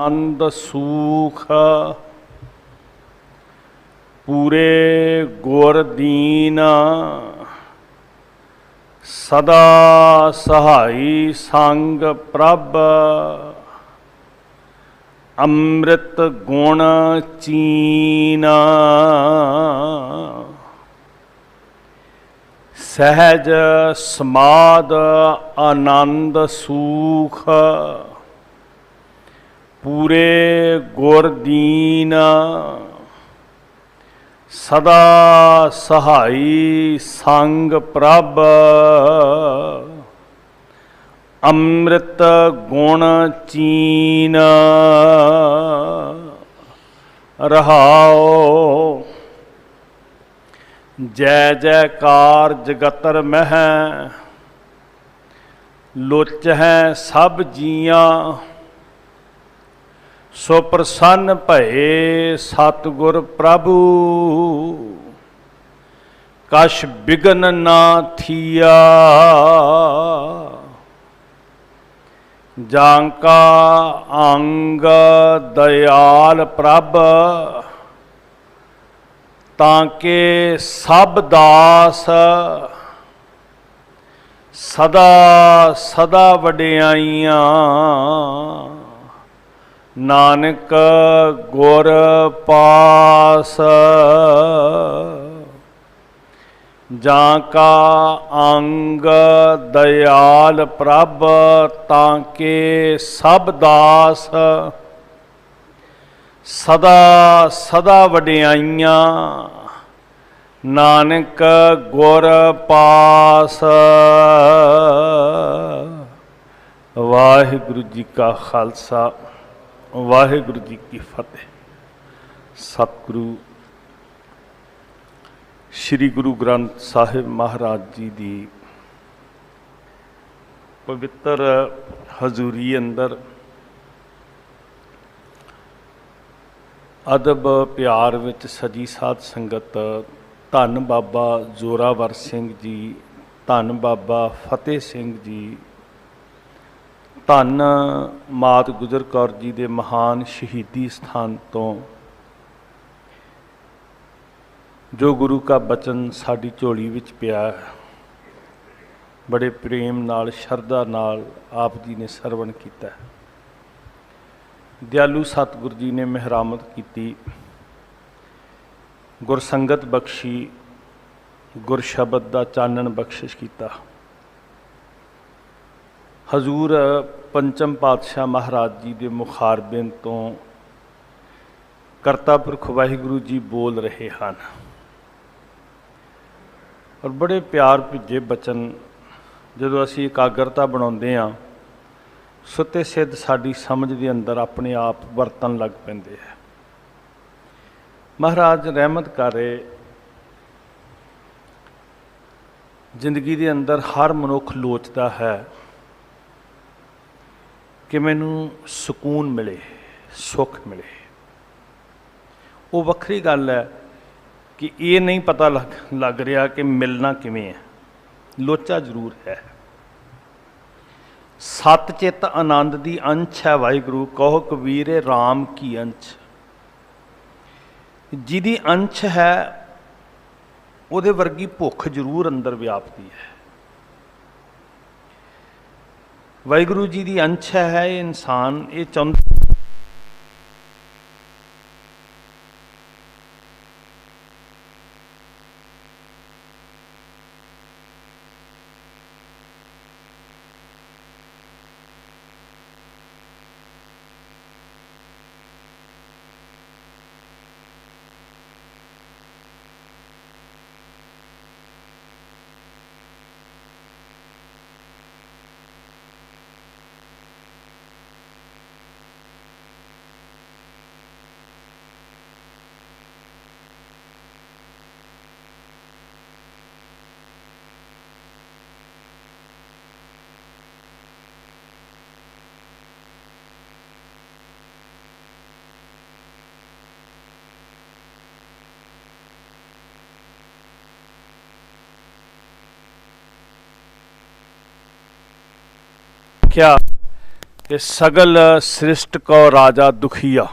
आनंद सूख पूरे गुर दीन सदा सहाई संग प्रभ अमृत गुण चीना सहज समाद आनंद सूख पूरे गुर दीन सदा सहाई संग प्रभ अमृत गुण चीन रहाओ। जय जयकार जगतर मह लोच है सब जियां सो प्रसन्न भये सतगुर प्रभु कछ बिघन ना थिया। जांका अंग दयाल प्रभ ताके सब दास सदा सदा वडियाइयां नानक गुर पास। जांका अंग दयाल प्रभ ताके सब दास सदा सदा वडियाइयां नानक गुर पास। वाहिगुरु जी का खालसा वाहिगुरु जी की फतेह। सतगुरु श्री गुरु ग्रंथ साहिब महाराज जी की पवित्र हजूरी अंदर अदब प्यार विच सजी साध संगत धन बाबा जोरावर सिंह जी, धन बाबा फतेह सिंह जी, धन मात गुजर कौर जी के महान शहीदी स्थान तो जो गुरु का बचन साडी झोली विच पिया बड़े प्रेम नाल शरधा नाल आप जी ने सरवण किया। दयालु सतगुरु जी ने मेहरामत की, गुरसंगत बख्शी, गुर शबद का चानन बख्शिश किया। हजूर पंचम पातशाह महाराज जी के मुखारबिन तो करता पुरख वाहिगुरु जी बोल रहे हैं और बड़े प्यार भिजे बचन जो असी एकाग्रता बनाते हाँ सुते सिद्ध साड़ी समझ के अंदर अपने आप वरतन लग पेंदे है। महाराज रहमत कर रहे जिंदगी के अंदर हर मनुख लोचता है कि मैनू सुकून मिले, सुख मिले। वो वक्री गल है कि ये नहीं पता लग रहा कि मिलना किवें है। लोचा जरूर है। सत चित आनंद दी अंश है वाहिगुरु कहो कबीरे राम की अंश। जिहदी अंश है उहदे वर्गी भुख जरूर अंदर व्यापती है। वाहिगुरु जी दी अंश है इंसान ये चाहता क्या कि सगल सृष्ट को राजा दुखिया।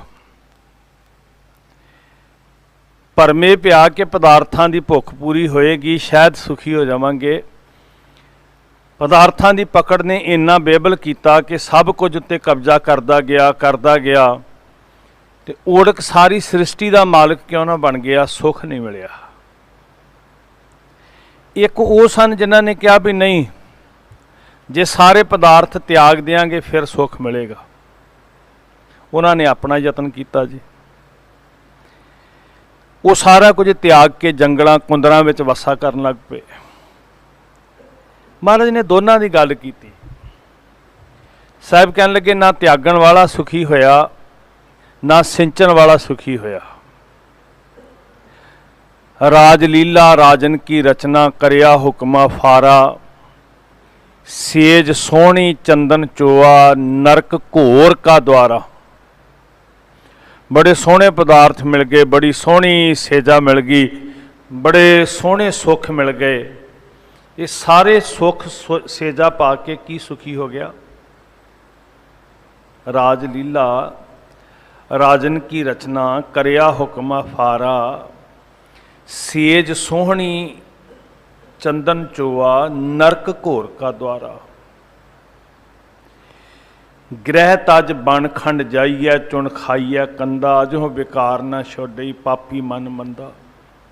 भरमे पिया के पदार्थां की भुख पूरी होएगी, शायद सुखी हो जावांगे। पदार्थां की पकड़ ने इन्ना बेबल किया कि सब कुछ उत्ते कब्जा करदा गया ते ओड़क सारी सृष्टि का मालिक क्यों ना बन गया, सुख नहीं मिलिया। एक वो सन जिन्हां ने कहा भी नहीं, जे सारे पदार्थ त्याग देंगे फिर सुख मिलेगा। उन्होंने अपना यतन किया जी, वो सारा कुछ त्याग के जंगलों कुंदरां विच वसा करन लग पे। महाराज ने दोनों की गल की। साहब कहन लगे, ना त्यागण वाला सुखी होया, ना सिंचन वाला सुखी होया। राजलीला राजन की रचना, करया हुक्मा फारा। सेज सोहनी चंदन चोआ, नरक घोर का द्वारा। बड़े सोहने पदार्थ मिल गए, बड़ी सोहनी सेजा मिल गई, बड़े सोहने सुख मिल गए। ये सारे सुख सेजा पा के की सुखी हो गया? राजलीला राजन की रचना, करया हुक्मा फारा। सेज सोहनी चंदन चोआ, नरक घोर का द्वारा। ग्रह तज बन खंड जाइए, चुन खाइए कंदा। जो बेकार ना छोड़ई, पापी मन मंदा।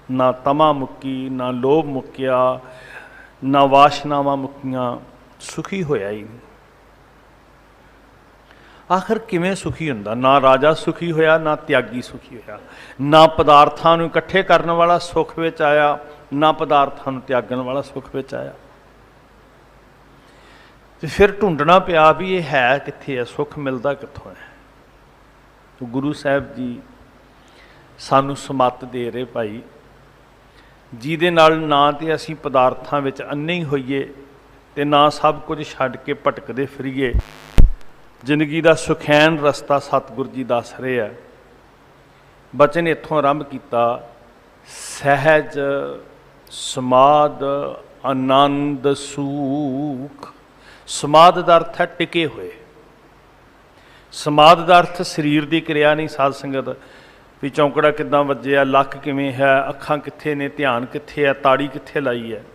ना तमा मुक्की, ना लोभ मुक्या, ना वाशनावां मुक्कियां, सुखी होया ही नहीं। आखिर किवें सुखी हुंदा? ना राजा सुखी होया, ना त्यागी सुखी होया। ना पदार्थां नूं इकट्ठे करन वाला सुख विच आया, ना पदार्थां नूं त्यागण वाला सुख विच आया। तो फिर ढूंढना पिया भी ये है कित्थे है, सुख मिलता कित्थों है। तो गुरु साहब जी सानू समत दे रहे भाई, जिहदे नाल ना तो असी पदार्थां विच अन्ने ही होईए ते ना सब कुछ छड्ड के भटकदे फिरीए। जिंदगी का सुखैन रस्ता सतगुरु जी दस रहे हैं। बचन इत्थों आरंभ किया, सहज समाध आनंद सुख। समाध का अर्थ है टिके हुए। समाध का अर्थ शरीर की क्रिया नहीं। साध संगत भी चौंकड़ा किदां वज्जिया, लक किवें है, अखां कित्थे ने, ध्यान कित्थे है, ताड़ी कित्थे लाई है।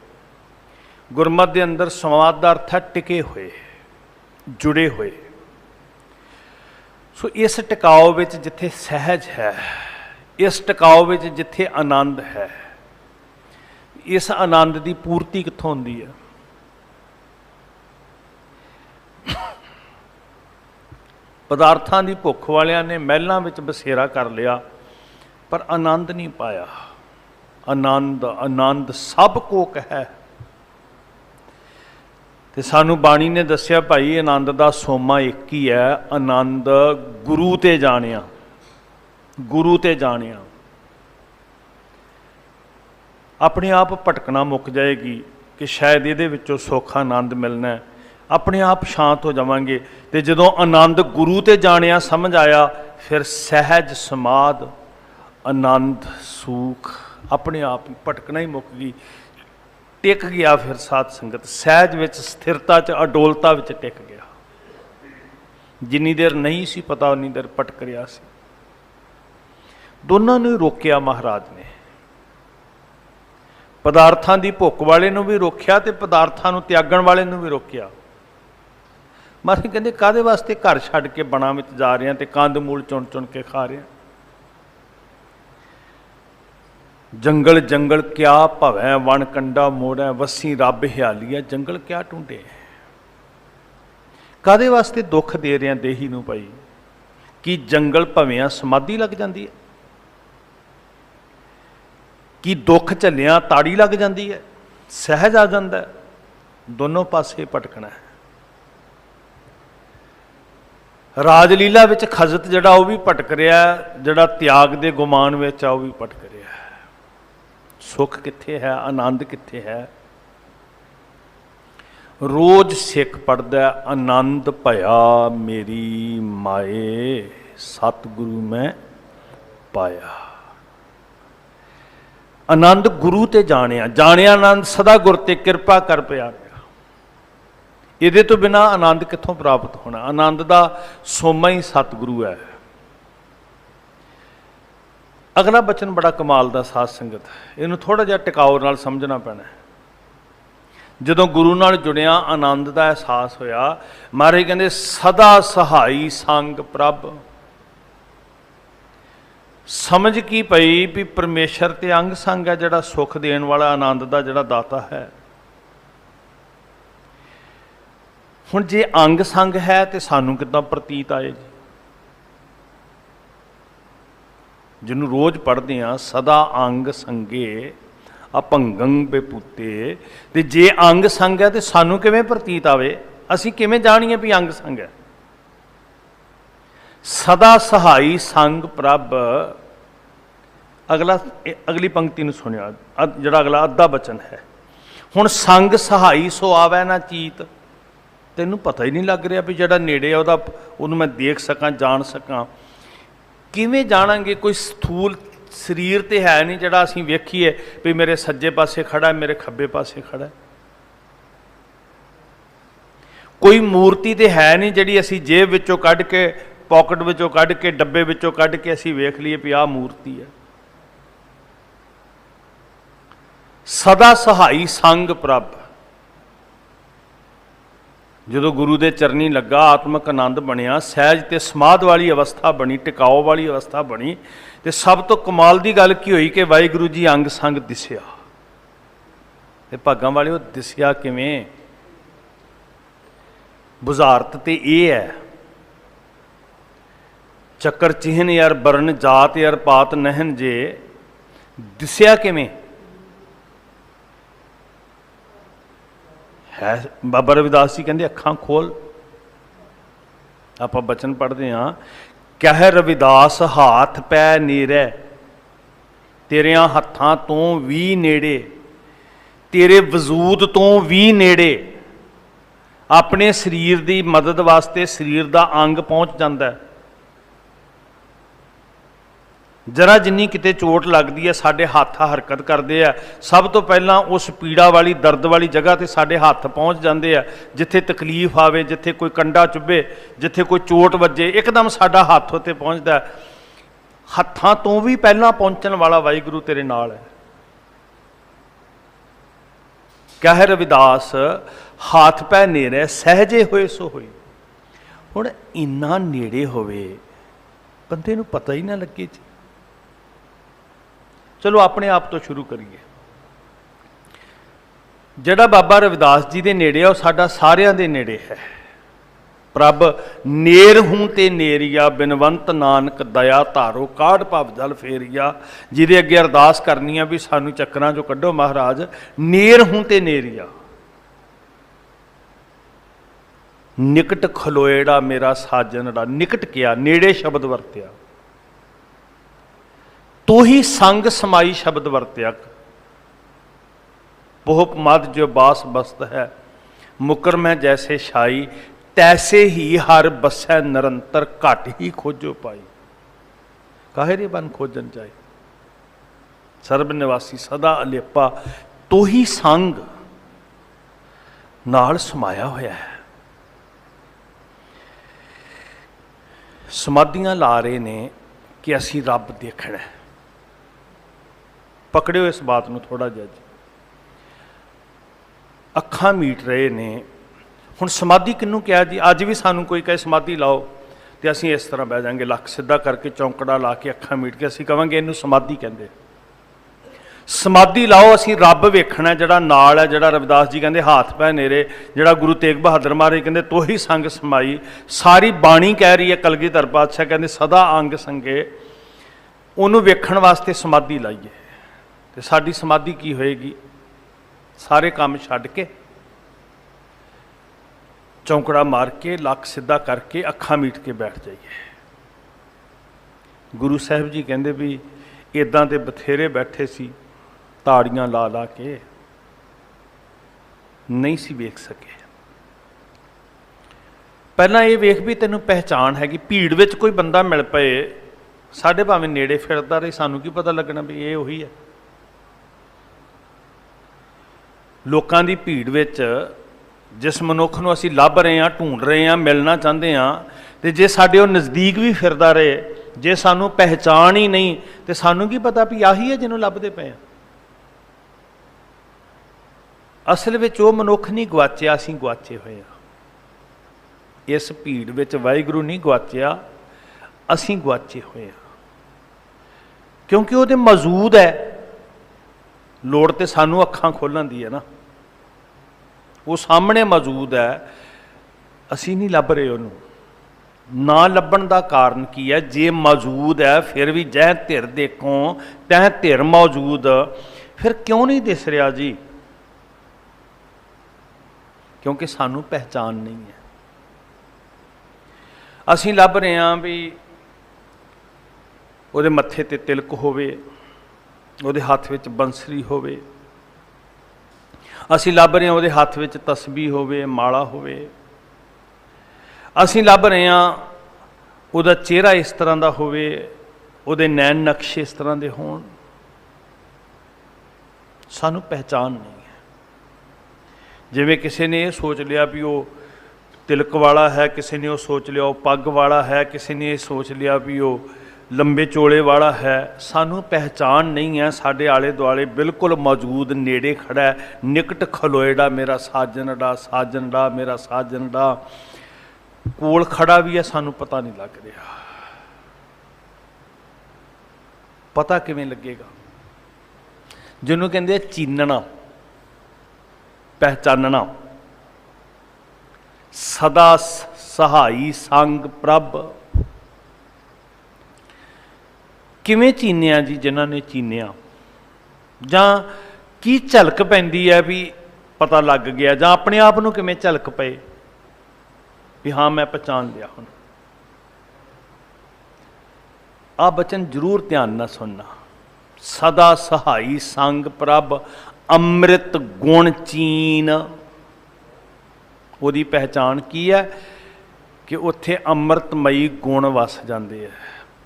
गुरमत के अंदर समाध का अर्थ है टिके हुए, जुड़े हुए। सो इस टिकाव विच जिथे सहज है, इस टिकाव विच जिथे आनंद है, इस आनंद की पूर्ति कित्थों हुंदी है? पदार्थां की भुख वालियां ने महलों विच बसेरा कर लिया, पर आनंद नहीं पाया। आनंद आनंद सब को कहे। तो सानू बाणी ने दसिया भाई, आनंद का सोमा एक ही है, आनंद गुरु ते जानिया। गुरु ते जानिया अपने आप भटकना मुक जाएगी कि शायद ये विचों सुख आनंद मिलना है। अपने आप शांत हो जावांगे। तो जदों आनंद गुरु ते जानिया समझ आया, फिर सहज समाध आनंद सुख अपने आप ही भटकना ही मुक गई। टिक गया। फिर साध संगत सहज विच स्थिरता च अडोलता विच टिक गया। जिन्नी देर नहीं सी पता उन्नी देर भटक रहा सी। दोनों नूं रोकिया महाराज ने। पदार्थां दी भुख वाले नूं भी रोकिया ते पदार्थां नूं त्यागण वाले नूं भी रोकिया। महाराज कहंदे काहदे वास्ते घर छड्ड के बणां विच जा रहे हैं ते कंद मूल चुन चुन के खा रहे हैं। जंगल जंगल क्या भवै, वन कंडा मोड़ै, वसी रब हियाली। जंगल क्या ढूंढे? काहदे वास्ते दुख दे रहे हैं देही नूं भाई? कि जंगल भवियां समाधि लग जाती है? कि दुख झलिया ताड़ी लग जाती है, सहज आ जाता है? दोनों पासे भटकना है। राजलीला विच खजत जिहड़ा वो भी भटक रहा है, जिहड़ा त्याग दे गुमान विच आ वो भी भटक रहा है। सुख कित्थे है, आनंद कित्थे है? रोज सिख पढ़दा, आनंद भया मेरी माए, सतगुरु मैं पाया। आनंद गुरु ते जानिया, जानिया आनंद सदा गुर ते कृपा कर पिया। ਇਹਦੇ ਤੋਂ ਬਿਨਾਂ ਆਨੰਦ ਕਿੱਥੋਂ ਪ੍ਰਾਪਤ ਹੋਣਾ। ਆਨੰਦ ਦਾ ਸੋਮਾ ਹੀ ਸਤਿਗੁਰੂ ਹੈ। ਅਗਲਾ ਬਚਨ ਬੜਾ ਕਮਾਲ ਦਾ ਸਾਧ ਸੰਗਤ, ਇਹਨੂੰ ਥੋੜ੍ਹਾ ਜਿਹਾ ਟਿਕਾਓ ਨਾਲ ਸਮਝਣਾ ਪੈਣਾ। ਜਦੋਂ ਗੁਰੂ ਨਾਲ ਜੁੜਿਆ ਆਨੰਦ ਦਾ ਅਹਿਸਾਸ ਹੋਇਆ, ਮਹਾਰਾਜ ਕਹਿੰਦੇ ਸਦਾ ਸਹਾਈ ਸੰਗ ਪ੍ਰਭ। ਸਮਝ ਕੀ ਪਈ ਵੀ ਪਰਮੇਸ਼ਰ ਤੇ ਅੰਗ ਸੰਗ ਹੈ, ਜਿਹੜਾ ਸੁੱਖ ਦੇਣ ਵਾਲਾ, ਆਨੰਦ ਦਾ ਜਿਹੜਾ ਦਾਤਾ ਹੈ। ਹੁਣ ਜੇ ਅੰਗ ਸੰਗ ਹੈ ਤੇ ਸਾਨੂੰ ਕਿੱਦਾਂ ਪ੍ਰਤੀਤ ਆਏ ਜੀ? ਜਿਹਨੂੰ ਰੋਜ਼ ਪੜ੍ਹਦੇ ਹਾਂ, ਸਦਾ ਅੰਗ ਸੰਗੇ ਅਭੰਗੰ ਬੇਪੂਤੇ, ਤੇ ਜੇ ਅੰਗ ਸੰਗ ਹੈ ਤੇ ਸਾਨੂੰ ਕਿਵੇਂ ਪ੍ਰਤੀਤ ਆਵੇ? ਅਸੀਂ ਕਿਵੇਂ ਜਾਣੀਏ ਵੀ ਅੰਗ ਸੰਗ ਹੈ? ਸਦਾ ਸਹਾਈ ਸੰਗ ਪ੍ਰਭ। ਅਗਲੀ ਪੰਕਤੀ ਨੂੰ ਸੁਣਿਆ, ਜਿਹੜਾ ਅਗਲਾ ਅੱਧਾ ਬਚਨ ਹੈ। ਹੁਣ ਸੰਗ ਸਹਾਈ ਸੋ ਆਵੈ ਨਾ ਚੀਤ। ਤੈਨੂੰ ਪਤਾ ਹੀ ਨਹੀਂ ਲੱਗ ਰਿਹਾ ਵੀ ਜਿਹੜਾ ਨੇੜੇ ਆ ਉਹਨੂੰ ਮੈਂ ਦੇਖ ਸਕਾਂ, ਜਾਣ ਸਕਾਂ। ਕਿਵੇਂ ਜਾਣਾਂਗੇ? ਕੋਈ ਸਥੂਲ ਸਰੀਰ ਤੇ ਹੈ ਨਹੀਂ ਜਿਹੜਾ ਅਸੀਂ ਵੇਖੀਏ ਵੀ ਮੇਰੇ ਸੱਜੇ ਪਾਸੇ ਖੜਾ, ਮੇਰੇ ਖੱਬੇ ਪਾਸੇ ਖੜਾ। ਕੋਈ ਮੂਰਤੀ ਤੇ ਹੈ ਨਹੀਂ ਜਿਹੜੀ ਅਸੀਂ ਜੇਬ ਵਿੱਚੋਂ ਕੱਢ ਕੇ, ਪਾਕਟ ਵਿੱਚੋਂ ਕੱਢ ਕੇ, ਡੱਬੇ ਵਿੱਚੋਂ ਕੱਢ ਕੇ ਅਸੀਂ ਵੇਖ ਲਈਏ ਵੀ ਆਹ ਮੂਰਤੀ ਹੈ। ਸਦਾ ਸਹਾਈ ਸੰਗ ਪ੍ਰਭ। ਜਦੋਂ ਗੁਰੂ ਦੇ ਚਰਨੀ ਲੱਗਾ, ਆਤਮਿਕ ਆਨੰਦ ਬਣਿਆ, ਸਹਿਜ ਤੇ ਸਮਾਧ ਵਾਲੀ ਅਵਸਥਾ ਬਣੀ, ਟਿਕਾਓ ਵਾਲੀ ਅਵਸਥਾ ਬਣੀ। ਤੇ ਸਭ ਤੋਂ ਕਮਾਲ ਦੀ ਗੱਲ ਕੀ ਹੋਈ ਕਿ ਵਾਹਿਗੁਰੂ ਜੀ ਅੰਗ ਸੰਗ ਦਿਸਿਆ। ਤੇ ਭਾਗਾਂ ਵਾਲਿਓ, ਦਿਸਿਆ ਕਿਵੇਂ? ਬੁਝਾਰਤ ਤੇ ਇਹ ਹੈ, ਚੱਕਰ ਚਿਹਨ ਯਾਰ ਬਰਨ ਜਾਤ ਯਾਰ ਪਾਤ ਨਹਿਨ ਜੇ। ਦਿਸਿਆ ਕਿਵੇਂ ਹੈ? ਬਾਬਾ ਰਵਿਦਾਸ ਜੀ ਕਹਿੰਦੇ ਅੱਖਾਂ ਖੋਲ। ਆਪਾਂ ਬਚਨ ਪੜ੍ਹਦੇ ਹਾਂ, ਕਹਿ ਰਵਿਦਾਸ ਹਾਥ ਪੈ ਨੀਰੈ, ਤੇਰਿਆਂ ਹੱਥਾਂ ਤੋਂ ਵੀ ਨੇੜੇ, ਤੇਰੇ ਵਜੂਦ ਤੋਂ ਵੀ ਨੇੜੇ। ਆਪਣੇ ਸਰੀਰ ਦੀ ਮਦਦ ਵਾਸਤੇ ਸਰੀਰ ਦਾ ਅੰਗ ਪਹੁੰਚ ਜਾਂਦਾ। ਜਰਾ ਜਿੰਨੀ ਕਿਤੇ ਚੋਟ ਲੱਗਦੀ ਹੈ, ਸਾਡੇ ਹੱਥ ਹਰਕਤ ਕਰਦੇ ਆ। ਸਭ ਤੋਂ ਪਹਿਲਾਂ ਉਸ ਪੀੜਾ ਵਾਲੀ, ਦਰਦ ਵਾਲੀ ਜਗ੍ਹਾ ਤੇ ਸਾਡੇ ਹੱਥ ਪਹੁੰਚ ਜਾਂਦੇ ਆ। ਜਿੱਥੇ ਤਕਲੀਫ ਆਵੇ, ਜਿੱਥੇ ਕੋਈ ਕੰਡਾ ਚੁੱਭੇ, ਜਿੱਥੇ ਕੋਈ ਚੋਟ ਵੱਜੇ, ਇੱਕਦਮ ਸਾਡਾ ਹੱਥ ਉੱਤੇ ਪਹੁੰਚਦਾ। ਹੱਥਾਂ ਤੋਂ ਵੀ ਪਹਿਲਾਂ ਪਹੁੰਚਣ ਵਾਲਾ ਵਾਹਿਗੁਰੂ ਤੇਰੇ ਨਾਲ ਹੈ। ਕਹਿ ਰਵਿਦਾਸ ਹਾਥ ਪੈ ਨੇੜੇ, ਸਹਿਜੇ ਹੋਏ ਸੋ ਹੋਈ। ਹੁਣ ਇੰਨਾ ਨੇੜੇ ਹੋਵੇ, ਬੰਦੇ ਨੂੰ ਪਤਾ ਹੀ ਨਾ ਲੱਗੇ ਜੀ। ਚਲੋ ਆਪਣੇ ਆਪ ਤੋਂ ਸ਼ੁਰੂ ਕਰੀਏ। ਜਿਹੜਾ ਬਾਬਾ ਰਵਿਦਾਸ ਜੀ ਦੇ ਨੇੜੇ ਆ, ਉਹ ਸਾਡਾ ਸਾਰਿਆਂ ਦੇ ਨੇੜੇ ਹੈ। ਪ੍ਰਭ ਨੇਰ ਹੂੰ ਤੇ ਨੇਰੀਆ, ਬਿਨਵੰਤ ਨਾਨਕ ਦਇਆ ਧਾਰੋ, ਕਾਢ ਭਵ ਜਲ ਫੇਰੀਆ। ਜਿਹਦੇ ਅੱਗੇ ਅਰਦਾਸ ਕਰਨੀ ਆ ਵੀ ਸਾਨੂੰ ਚੱਕਰਾਂ ਚੋਂ ਕੱਢੋ ਮਹਾਰਾਜ। ਨੇਰ ਹੂੰ ਤੇ ਨੇਰੀਆ, ਨਿਕਟ ਖਲੋਏੜਾ ਮੇਰਾ ਸਾਜਨੜਾ। ਨਿਕਟ ਕਿਆ, ਨੇੜੇ ਸ਼ਬਦ ਵਰਤਿਆ। ਤੋ ਹੀ ਸੰਗ ਸਮਾਈ ਸ਼ਬਦ ਵਰਤਿਆ। ਪੋਹਪ ਮਦ ਜੋ ਬਾਸ ਬਸਤ ਹੈ, ਮੁਕਰ ਮੈਂ ਜੈਸੇ ਛਾਈ, ਤੈਸੇ ਹੀ ਹਰ ਬਸੈ ਨਿਰੰਤਰ, ਘਟ ਹੀ ਖੋਜੋ ਪਾਈ। ਕਾਹੇ ਰੇ ਬਨ ਖੋਜਨ ਚਾਹੀ, ਸਰਬ ਨਿਵਾਸੀ ਸਦਾ ਅਲੇਪਾ। ਤੋ ਹੀ ਸੰਗ ਨਾਲ ਸਮਾਇਆ ਹੋਇਆ ਹੈ। ਸਮਾਧੀਆਂ ਲਾ ਰਹੇ ਨੇ ਕਿ ਅਸੀਂ ਰੱਬ ਦੇਖਣਾ। ਪਕੜਿਓ ਇਸ ਬਾਤ ਨੂੰ ਥੋੜ੍ਹਾ ਜਿਹਾ ਜੀ। ਅੱਖਾਂ ਮੀਟ ਰਹੇ ਨੇ। ਹੁਣ ਸਮਾਧੀ ਕਿਹਨੂੰ ਕਿਹਾ ਜੀ? ਅੱਜ ਵੀ ਸਾਨੂੰ ਕੋਈ ਕਹੇ ਸਮਾਧੀ ਲਾਓ ਤੇ ਅਸੀਂ ਇਸ ਤਰ੍ਹਾਂ ਬਹਿ ਜਾਵਾਂਗੇ, ਲੱਕ ਸਿੱਧਾ ਕਰਕੇ, ਚੌਂਕੜਾ ਲਾ ਕੇ, ਅੱਖਾਂ ਮੀਟ ਕੇ ਅਸੀਂ ਕਹਾਂਗੇ ਇਹਨੂੰ ਸਮਾਧੀ ਕਹਿੰਦੇ। ਸਮਾਧੀ ਲਾਓ, ਅਸੀਂ ਰੱਬ ਵੇਖਣਾ ਜਿਹੜਾ ਨਾਲ ਹੈ, ਜਿਹੜਾ ਰਵਿਦਾਸ ਜੀ ਕਹਿੰਦੇ ਹਾਥ ਪੈ ਨੇਰੇ, ਜਿਹੜਾ ਗੁਰੂ ਤੇਗ ਬਹਾਦਰ ਮਹਾਰਾਜ ਕਹਿੰਦੇ ਤੋ ਹੀ ਸੰਗ ਸਮਾਈ। ਸਾਰੀ ਬਾਣੀ ਕਹਿ ਰਹੀ ਹੈ, ਕਲਗੀਧਰ ਪਾਤਸ਼ਾਹ ਕਹਿੰਦੇ ਸਦਾ ਅੰਗ ਸੰਗੇ। ਉਹਨੂੰ ਵੇਖਣ ਵਾਸਤੇ ਸਮਾਧੀ ਲਾਈਏ। ਤੇ ਸਾਡੀ ਸਮਾਧੀ ਕੀ ਹੋਏਗੀ? ਸਾਰੇ ਕੰਮ ਛੱਡ ਕੇ, ਚੌਂਕੜਾ ਮਾਰ ਕੇ, ਲੱਕ ਸਿੱਧਾ ਕਰਕੇ, ਅੱਖਾਂ ਮੀਟ ਕੇ ਬੈਠ ਜਾਈਏ। ਗੁਰੂ ਸਾਹਿਬ ਜੀ ਕਹਿੰਦੇ ਵੀ ਇੱਦਾਂ ਦੇ ਬਥੇਰੇ ਬੈਠੇ ਸੀ, ਤਾੜੀਆਂ ਲਾ ਲਾ ਕੇ, ਨਹੀਂ ਸੀ ਵੇਖ ਸਕੇ। ਪਹਿਲਾਂ ਇਹ ਵੇਖ ਵੀ ਤੈਨੂੰ ਪਹਿਚਾਣ ਹੈਗੀ। ਭੀੜ ਵਿੱਚ ਕੋਈ ਬੰਦਾ ਮਿਲ ਪਏ, ਸਾਡੇ ਭਾਵੇਂ ਨੇੜੇ ਫਿਰਦਾ ਰਹੇ, ਸਾਨੂੰ ਕੀ ਪਤਾ ਲੱਗਣਾ ਵੀ ਇਹ ਉਹੀ ਹੈ। ਲੋਕਾਂ ਦੀ ਭੀੜ ਵਿੱਚ जिस मनुख नूं असीं लभ रहे हैं, ढूंढ रहे हैं, मिलना चाहते हैं, तो जे साडे वो नज़दीक भी फिरदा रहे, जे सानू पहचान ही नहीं, तो सानू की पता भी आही है जिन्हों लभदे पे। असल में वो मनुख नहीं गवाचिया, असीं गवाचे हुए हैं। इस भीड़ विच वाहिगुरू नहीं गवाचिया, असीं गवाचे हुए हैं, क्योंकि वो मौजूद है। लोड़ तो सानू अखां खोलण दी है ना, वो सामने मौजूद है, असीं नहीं लभ रहे उन्होंने। ना लभण का कारण की है? जे मौजूद है फिर भी जह धिर देखो तह धिर मौजूद, फिर क्यों नहीं दिस रहा जी? क्योंकि सानू पहचान नहीं है। असीं लभ रहे हैं भी ਉਹਦੇ मत्थे ते तिलक होवे, ਉਹਦੇ हत्थ विच बंसरी होवे, असीं लभ रहे हैं ਉਹਦੇ हत्थ विच तस्बीह होवे, माला होवे। असीं लभ रहे हैं ਉਹਦਾ चेहरा इस तरह का होवे, ਉਹਦੇ नैन नक्शे इस तरह के होण। सानू पहचान नहीं है। जिवें किसी ने यह सोच लिया भी वो तिलक वाला है, किसी ने वो सोच लिया वो पग वाला है, किसी ने यह सोच लिया भी वो लंबे चोले वाला है। सानू पहचान नहीं है। साडे आले दुआले बिल्कुल मौजूद, नेड़े खड़ा है, निकट खलोएड़ा मेरा साजन डा, साजन डा मेरा साजन डा, कोल खड़ा भी है, सानू पता नहीं लग रहा। पता किवें लगेगा? जिन्हों कहते चीनना, पहचानना। सदा सहाई संग प्रभ, किवें चीनिया जी? जिन्हों ने चीनिया जां की झलक पैंदी है भी पता लग गया, जां अपने आप नूं किवें झलक पे भी हाँ मैं पहचान लिया। हुण आ बचन जरूर ध्यान नाल सुनना। सदा सहाई संग प्रभ, अमृत गुण चीन। ਉਹਦੀ पहचान की है कि उत्थे अमृतमयी गुण वस जाते हैं।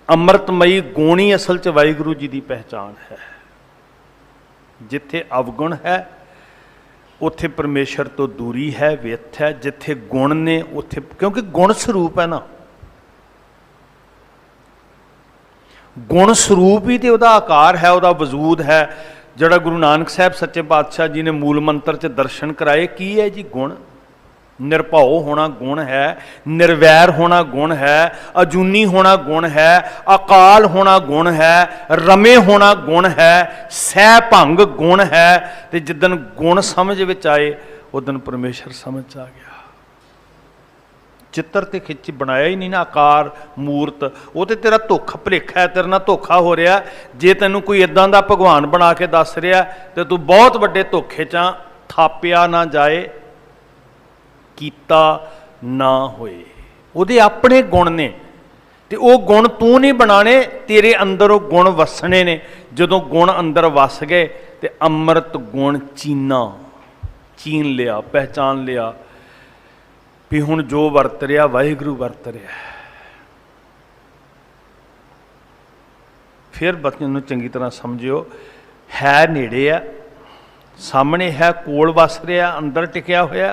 अमृतमयी गुण ही असल च वाहिगुरू जी की पहचान है। जिथे अवगुण है उत्थे परमेश्वर तो दूरी है, विथ है। जिथे गुण ने उत्थे, क्योंकि गुण स्वरूप है ना, गुण स्वरूप ही तो वह आकार है, वह वजूद है। जड़ा गुरु नानक साहब सच्चे पातशाह जी ने मूल मंत्र च दर्शन कराए, की है जी? गुण। निरभाव होना गुण है, निर्वैर होना गुण है, अजूनी होना गुण है, अकाल होना गुण है, रमे होना गुण है, सह भंग गुण है। तो जिदन गुण समझ विच आए उदन परमेश्वर समझ आ गया। चित्र ते खिच बनाया ही नहीं ना, आकार मूर्त, वो तो तेरा धोखा भुलेखा है, तेरे नाल धोखा हो रहा। जे तैनूं कोई इदां दा भगवान बना के दस रहा तो तू बहुत वड्डे धोखे च थापिया ना जाए, कीता ना होए। उहदे अपने गुण ने ते वो गुण तू नहीं बनाने, तेरे अंदर वो गुण वसने ने। जदों गुण अंदर वस गए तो अमृत गुण चीना, चीन लिया, पहचान लिया भी हुण जो वरत रहा वाहिगुरू वरत रहा। फिर बच्चों नूं चंगी तरह समझियो, है नेड़े है, सामने है, कोल वस रहा, अंदर टिकिया होया।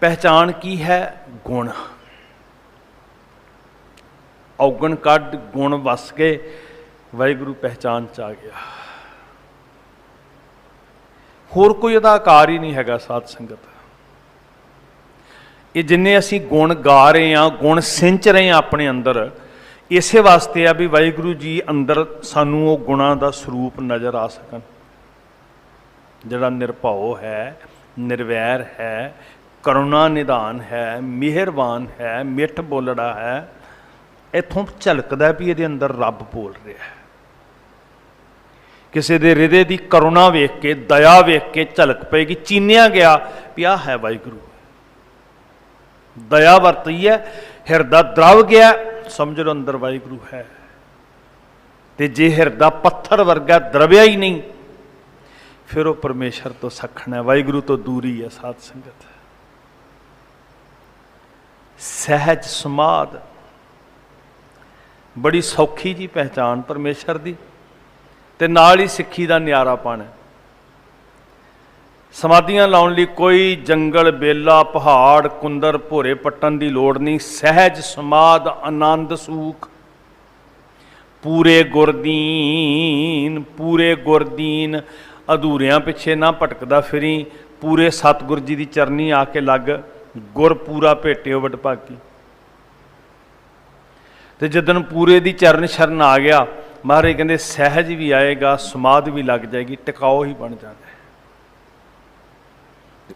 पहचान की है? गुण। औगण कढ़ गुण वस गए, वाहिगुरू पहचान च आ गया। होर कोई उहदा आकार ही नहीं हैगा। साध संगत, ये जिन्ने असी गुण गा रहे हैं, गुण सिंच रहे हैं अपने अंदर, इसे वास्ते आ भी वाहिगुरू जी अंदर सानू वो गुणों का स्वरूप नज़र आ सकन। जिहड़ा निरभाव है, निर्वैर है, करुणा निधान है, मेहरबान है, मिठ बोलड़ा है, इथों झलकदा भी ये अंदर रब बोल रहा है। किसी के हृदय की करुणा वेख के, दया वेख के झलक पेगी, चीनिया गया भी आ है वाहिगुरू। दया वरती है, हिरदा द्रव गया, समझ लो अंदर वाहिगुरू है। ते जे हिरदा पत्थर वर्गा द्रव्या ही नहीं, फिर वो परमेश्वर तो सखण है, वाहिगुरू तो दूरी है। साध संगत, सहज समाध, बड़ी सौखी जी पहचान परमेश्वर की, ते नाल ही सिੱਖੀ ਦਾ ਨਿਆਰਾਪਣ है। समाधियां लाउण लई कोई जंगल बेला पहाड़ कुंदर भोरे पट्टन की लोड़ नहीं। सहज समाध आनंद सूख पूरे गुरदीन अधूरियां पिछे ना भटकदा फिरी। पूरे सतगुर जी की चरनी आके लग गुर पूरा भेटिओ वडभागी। तो जदन पूरे की चरण शरण आ गया महाराज कहते सहज भी आएगा समाध भी लग जाएगी टिकाओ ही बन जाना है।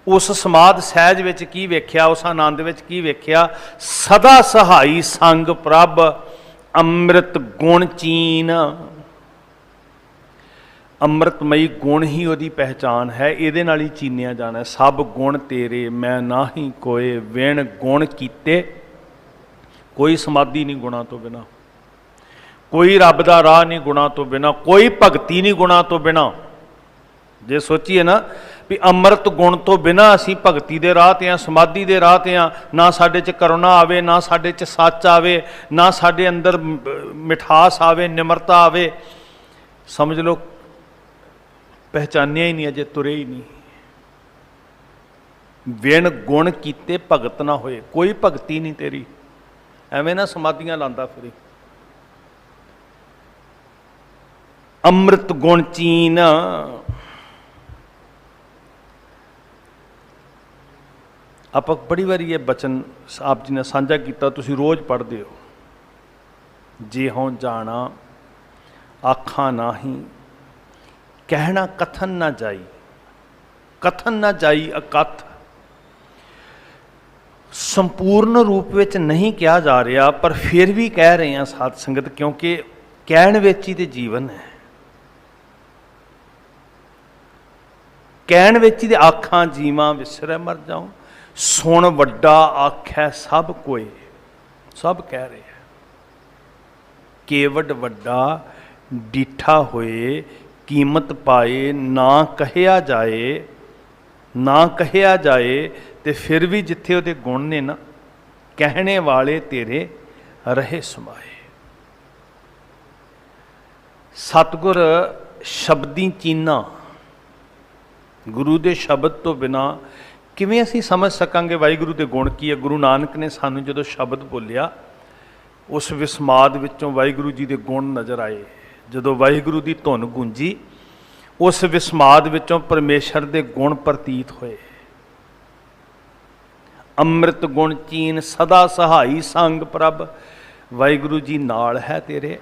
उस समाध सहज विच की वेख्या उस आनंद विच की वेख्या सदा सहाई संग प्रभ अमृत गुण चीन। अमृतमयी गुण ही उहदी पहचान है। इहदे नाल ही चीनिया जाना। सब गुण तेरे मैं नाही कोए विण गुण कीते। कोई समाधि नहीं गुणा तो बिना, कोई रब दा राह नहीं गुणा तो बिना, कोई भगती नहीं गुणा तो बिना। जे सोचीए ना भी अमृत गुण तो बिना असी भगती दे राह ते समाधि दे राह ते ना साडे च करुणा आवे ना साडे च सच आवे ना साडे अंदर मिठास आवे निमरता आवे, समझ लो पहचानिया ही नहीं अजे तुरे ही नहीं। विण गुण कीते भगत ना होए। कोई भगती नहीं तेरी, एवें ना समाधियां लांदा फिरी। अमृत गुण चीन आप बड़ी बारी ये बचन आप जी ने साझा किया, तुसी रोज़ पढ़ते हो। जे हों जाना आखा नाही कहना कथन ना जाई, कथन ना जाई अकथ। संपूर्ण रूप में नहीं कहा जा रहा पर फिर भी कह रहे हैं साध संगत, क्योंकि कहण विच ही ते जीवन है। कहण विच ही ते आखां जीवां विसरै मर जाऊं। सुन वड्डा आखै सब कोई, सब कह रहे हैं। केवड वड्डा डिठा होए कीमत पाए ना कहिया जाए, ना कहिया जाए। ते फिर भी जिथे उहदे गुण ने ना कहने वाले तेरे रहे समाए। सतगुर शब्दी चीना, गुरु दे शब्द तो बिना किवें असीं समझ सकांगे वाहिगुरू दे गुण की है। गुरु नानक ने सानू जदों शब्द बोलिया उस विस्माद विचों वाहिगुरू जी दे गुण नज़र आए। जदों वाहिगुरू दी धुन गूंजी उस विस्माद विचों परमेश्वर दे गुण प्रतीत होए। अमृत गुण चीन सदा सहाई संग प्रभ। वाहिगुरू जी नाल है तेरे,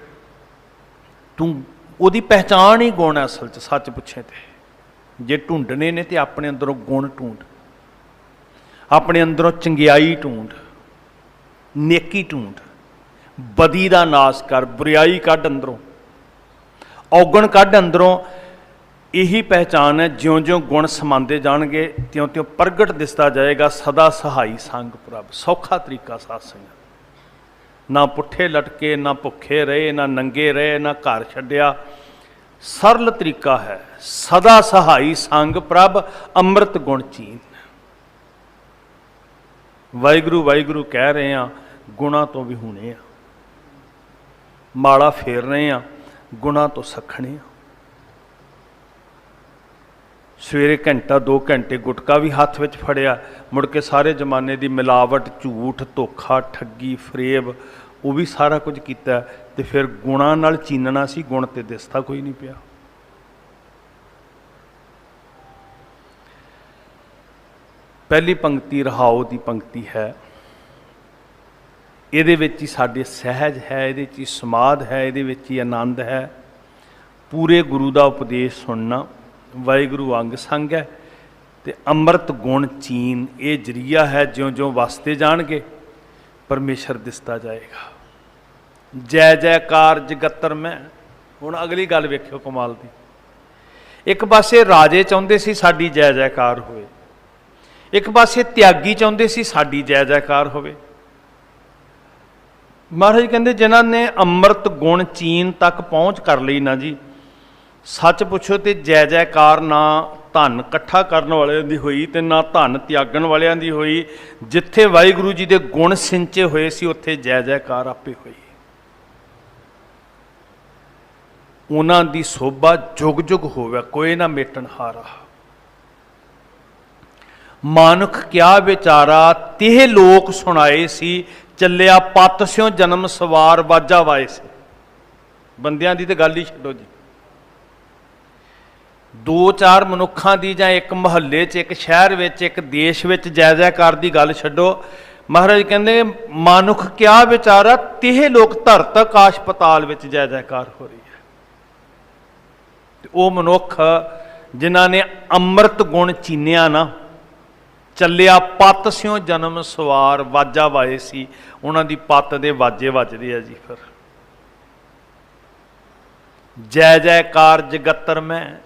तू उहदी पहचान ही गुण है। असल च सच पुछे तो जे ढूंढने ने तो अपने अंदरों गुण ढूंढ, अपने अंदरों चंगियाई ढूंढ, नेकी ढूंढ, बदी का नाश कर, बुराई कढ़ अंदरों, औगण कढ़ अंदरों। यही पहचान है। ज्यों ज्यों गुण समांदे जाणगे त्यों त्यों प्रगट दिसता जाएगा सदा सहाई संग प्रभ। सौखा तरीका साध संगत, ना पुठे लटके ना भुखे रहे ना नंगे रहे ना घर छड्डिया। सरल तरीका है। सदा सहाई संग प्रभ अमृत गुण चीन। वाहिगुरू वाहिगुरू कह रहे हैं, गुणा तो भी होने हैं, माड़ा फेर रहे हैं, गुणा तो सखने हैं। सवेरे घंटा 2 घंटे गुटका भी हाथ में फड़िया, मुड़ के सारे जमाने की मिलावट झूठ धोखा ठगी फरेब वो भी सारा कुछ किया, तो फिर गुणा नाल चीनना सी, गुण तो दिसता कोई नहीं पिया। पहली पंक्ति रहाओ की पंक्ति है। ये ही साडे सहज है, ये समाध है, ये आनंद है। पूरे गुरु का उपदेश सुनना वाहिगुरू अंग संग है। तो अमृत गुण चीन ये जरिया है। ज्यों ज्यों वसते जाणगे परमेश्वर दिसता जाएगा। जय जयकार जगतर में। हुण अगली गल वेखियो कमाल दी। एक पासे राजे चाहुंदे सी साडी जय जयकार होवे, एक पासे त्यागी चाहुंदे सी साडी जय जयकार होवे। महाराज कहंदे जिन्हां ने अमृत गुण चीन तक पहुँच कर ली ना जी, सच पुछो तो जय जयकार ना धन इकट्ठा करने वाले दी हुई ते ना धन त्यागण वालियां दी हुई। जिथे वाहिगुरू जी दे गुण सिंचे हुए सी उत्थे जय जयकार आपे हुई। उन्हां दी शोभा जुग जुग होवे, कोई ना मेटन हारा। मानुख क्या विचारा तिह लोक सुनाए सी, चलिया पत स्यों जन्म सवार वाजा वाए से। बंदियां दी ते गल ही छड्डो जी, दो चार मनुखां दी जां एक महल्ले च, एक शहर विच, एक देश विच जय जयकार दी गल छड्डो। महाराज कहंदे मानुख क्या विचारा तिह लोक धरत आकाश पताल विच जय जयकार हो रही है। वो मनुख जिन्हां ने अमृत गुण चीनिया ना, चलिया पत स्यों जन्म सवार वाजा वाए सी, उन्हां दी पत दे वाजे वजदे आ जी। फिर जय जयकार जगतर में,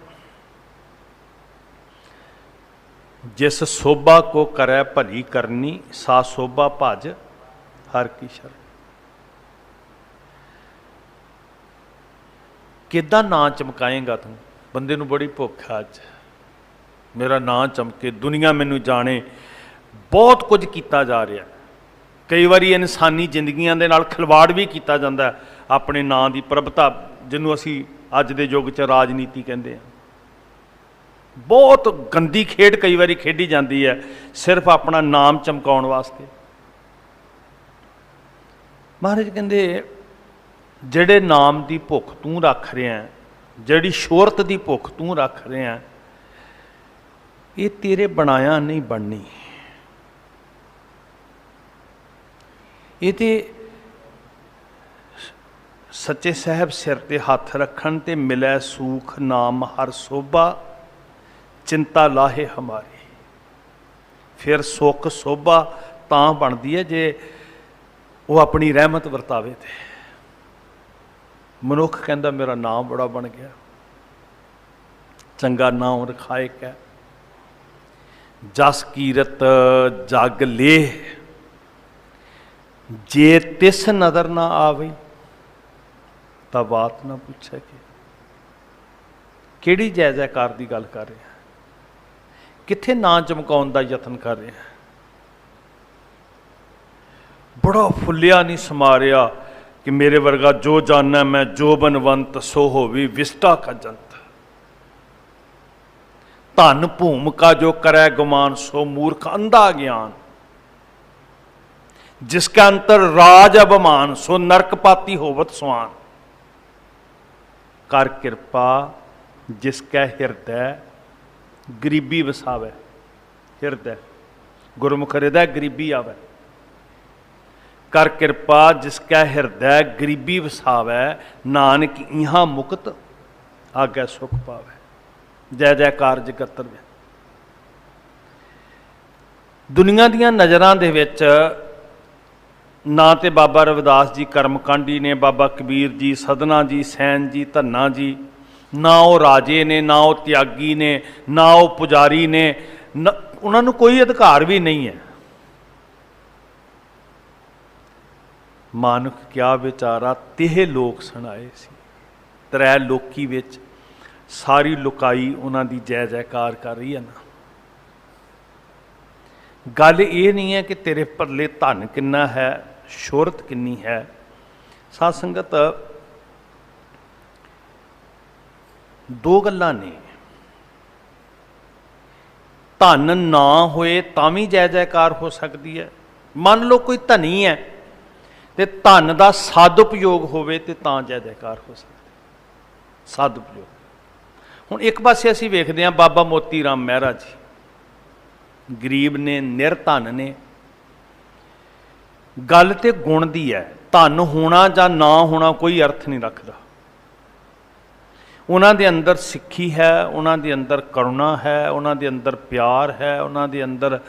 जिस शोभा को करे भली करनी, सा शोभा भज हर की शरण। किदां नां चमकाएगा तू? बंदे नूं बड़ी भुख है अज, मेरा नां चमके, दुनिया मैनू जाने। बहुत कुछ किया जा रहा, कई बारी इंसानी जिंदगियां दे नाल खिलवाड़ भी किया जाता है, अपने नां की प्रभता जिन्हों असी अज दे युग च राजनीति कहते हैं। बहुत गंदी खेड कई बारी खेडी जाती है, सिर्फ अपना नाम चमकाउण वास्ते। महाराज कहते जिहड़े नाम की भुख तू रख रहा है, जिहड़ी शोहरत की भुख तू रख रहा है, ये तेरे बनाया नहीं बननी। ये तो सच्चे साहब सिर ते हथ रखन ते मिलै सूख, नाम हर शोभा, चिंता लाहे हमारी। फिर सुख शोभा तां बनती है जे वो अपनी रहमत वरतावे ते। मनुख कहता मेरा नाम बड़ा बन गया, चंगा नाम रखाए कै, जस कीरत जग ले, जे तिस नदर ना आवे तां बात ना पूछे कि। किहड़ी जय जयकार की गल कर रहे हैं, कित्थे नां चमकाउण दा यतन कर रहे हैं। बड़ा फुलिया नहीं समारिया कि मेरे वर्गा जो जाना मैं जो बनवंत, सो होवी विष्टा का जंत। धन भूम का जो करे गुमान, सो मूर्ख अंधा ज्ञान। जिसका अंतर राज अभिमान, सो नरकपाती होवत स्वान। कर कृपा जिसका हृदय गरीबी वसावे। हृदय गुरमुख हृदय गरीबी आवे। कर कृपा जिसका हृदय गरीबी वसावे, नानक इहा मुक्त आगे सुख पावे। जय जयकार जगतर में। दुनिया दियां नज़रां दे विच ना तो बाबा रविदास जी कर्मकांडी ने, बाबा कबीर जी, सदना जी, सैन जी, धन्ना जी, ना वो राजे ने, ना वो त्यागी ने, ना वो पुजारी ने, उन्होंने कोई अधिकार भी नहीं है। मानुख क्या विचारा तिह लोक सुनाए सी। त्रै लोकी विच सारी लुकाई उन्हां दी जय जयकार कर रही है ना। गल ये नहीं है कि तेरे पल्ले धन किन्ना है, शोहरत किन्नी है। साध संगत दो गल्लां ने। धन ना होए तां भी जय जयकार हो सकती है। मान लो कोई धनी है तो धन का सदुपयोग होवे ते तां जय जयकार हो सकती। सदुपयोग हुण एक पासे असीं वेखदे हां बाबा मोती राम मेहरा जी, गरीब ने, निरधन ने। गल तो गुण दी है, धन होना जां ना होना कोई अर्थ नहीं रखता। उन्हां दे अंदर सिक्खी है, उन्हां दे अंदर करुणा है, उन्हां दे अंदर प्यार है, उन्हां दे अंदर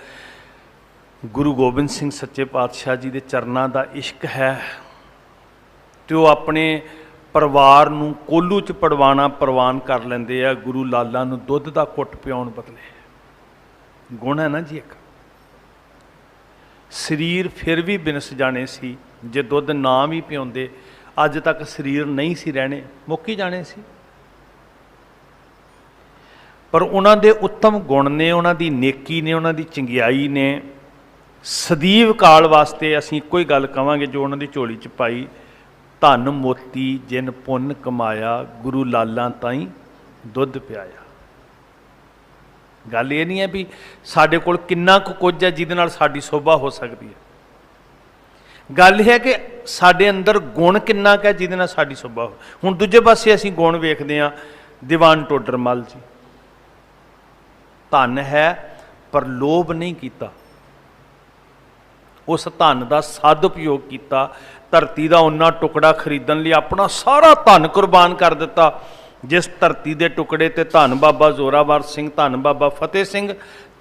गुरु गोबिंद सिंह सच्चे पातशाह जी के चरणों का इश्क है। तो वो अपने परिवार नूं कोलू च पड़वाना प्रवान कर लेंदे आ, गुरु लाला नूं दुध का घुट पियाउण बदले। गुण है ना जी एक। शरीर फिर भी बिनस जाने सी जे दुध ना भी पियाउंदे, अज तक शरीर नहीं सी रहने, मुक ही जाने सी। पर उन्हां दे उत्तम गुण ने, उन्हां दी नेकी ने, उन्हां दी चंगियाई ने सदीव काल वास्ते असीं इक्को ही गल कहांगे जो उन्हां दी झोली च पाई, धन मोती जिन पुन कमाया, गुरु लाला ताईं दुध पियाया। गल ये नहीं है भी साडे कोल किन्ना कुछ है जिहदे नाल साडी शोभा हो सकती है। गल है कि साडे अंदर गुण किन्ना है जिहदे नाल साडी शोभा हो। हुण दूजे पासे असीं गुण वेखदे हां, दीवान टोडर मल जी धन है पर लोभ नहीं किया, उस धन का सदउपयोग किया, धरती का उन्ना टुकड़ा खरीदण लई अपना सारा धन कुर्बान कर दिता। जिस धरती के टुकड़े ते धन बाबा जोरावर सिंह, धन बाबा फतेह सिंह,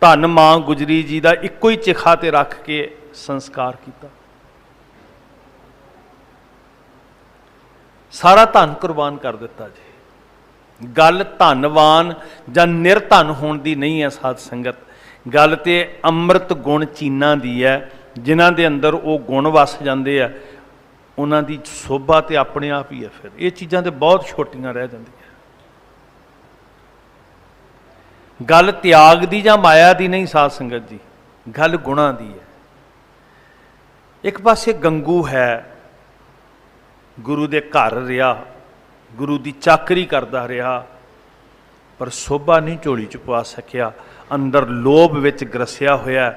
धन मां गुजरी जी का इको ही चिखा ते रख के संस्कार किया। सारा धन कुर्बान कर दिता जी। गल धनवान जां निरधन होने की नहीं है साध संगत, गल तो अमृत गुण चीना दी है। जिन्हां दे अंदर वो गुण वस जाते हैं उन्हां दी शोभा तो अपने आप ही है। फिर ये चीज़ां तो बहुत छोटियां रह जांदियां। गल त्याग दी जां माया दी नहीं साध संगत जी, गल गुणा दी है। एक पासे गंगू है, गुरु दे घर रहा, गुरु की चाकरी करता रहा, पर शोभा नहीं झोली च पा सकिया। अंदर लोभ विच ग्रसिया होया,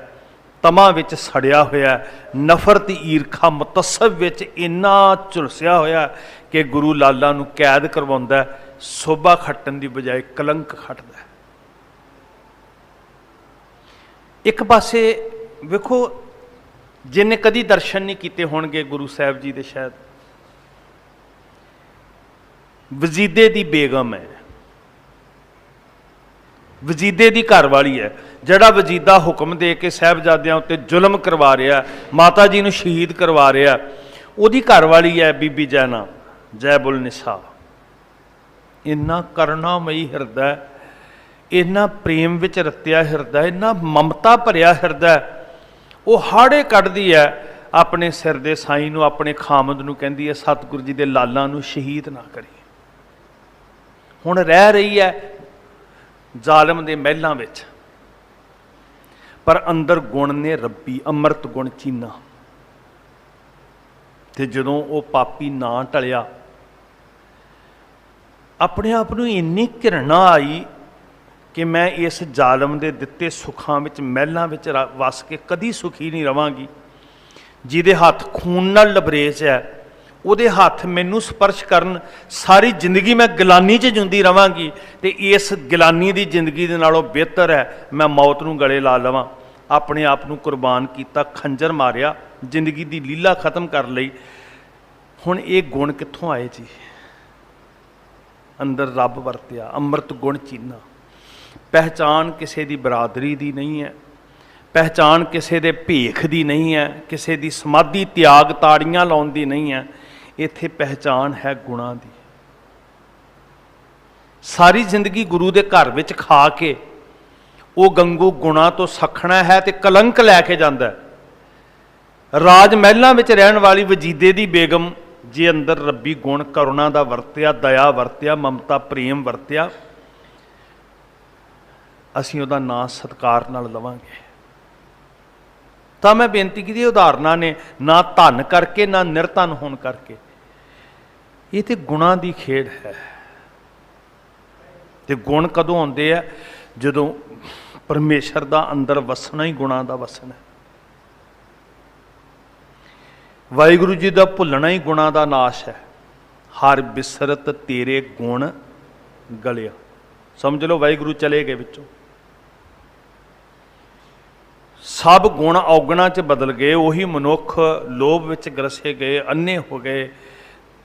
तमा विच सड़िया होया, नफरत ईरखा मुतसब विच इन्ना झुलसिया होया कि गुरु लाला नूं कैद करवाउंदा है। शोभा खट्टण की बजाय कलंक खटदा है। एक पासे वेखो, जिन्हें कदी दर्शन नहीं किए होणगे गुरु साहब जी दे, शायद वजीदे दी बेगम है, वजीदे दी घर वाली है, जड़ा वजीदा हुक्म दे के साहबजादियां उत्ते जुल्म करवा रहा, माता जी नूं शहीद करवा रहा, उहदी घर वाली है बीबी जैना, जैबुल निसा। इन्ना करुणामयी हिरदा, इन्ना प्रेम विच रत्या हिरदा, इन्ना ममता भरिया हिरदा, वो हाड़े कढ़दी है अपने सिर दे साईं नूं, अपने खामद नूं कहंदी है सतगुरु जी दे लालां नूं शहीद ना करी। हुण रह रही है जालम दे महलां विच, पर अंदर गुण ने रब्बी, अमृत गुण चीना। ते जदों वो पापी ना टलिया, अपने आप नूं इन्नी घृणा आई कि मैं इस जालम दे दिते सुखां विच, महलां विच वस के कदी सुखी नहीं रवांगी। जिहदे हत्थ खून नाल लबरेज है, ਉਹਦੇ हथ मैनू स्पर्श करन, सारी जिंदगी मैं गिलानी च जिंदी रवांगी, तो इस गिलानी की जिंदगी दे नालों बेहतर है मैं मौत नूं गले ला लवां। अपने आप नूं कुर्बान किया, खंजर मारिया, जिंदगी की लीला खत्म कर लई। हुण ये गुण कित्थों आए जी? अंदर रब वरतिया, अमृत गुण चीना। पहचान किसी की बरादरी की नहीं है, पहचान किसी के भेख की नहीं है, किसी की समाधि त्याग ताड़ियां लाउण दी नहीं है। इत्थे पहचान है गुणा की। सारी जिंदगी गुरु के घर विच खा के वो गंगू गुणा तो सखना है तो कलंक लैके जाता है। राज महलों में रहन वाली वजीदे की बेगम जे अंदर रब्बी गुण करुणा का वरत्या, दया वरत्या, ममता प्रेम वरत्या, असीं उहदा नां सत्कार नाल लवांगे। तो मैं बेनती की उदाहरणा ने ना धन करके ना निरधन होने करके, ये तो गुणा की खेड है। तो गुण कदों आते हैं? जदों परमेश्वर का अंदर वसना ही गुणा का वसना है। वाहिगुरु जी का भुलना ही गुणा का नाश है। हर बिसरत तेरे गुण गलिया। समझ लो वाहिगुरु चले गए विचों, सब गुण औगणा च बदल गए। उही मनुख लोभ विच ग्रसे गए, अन्ने हो गए,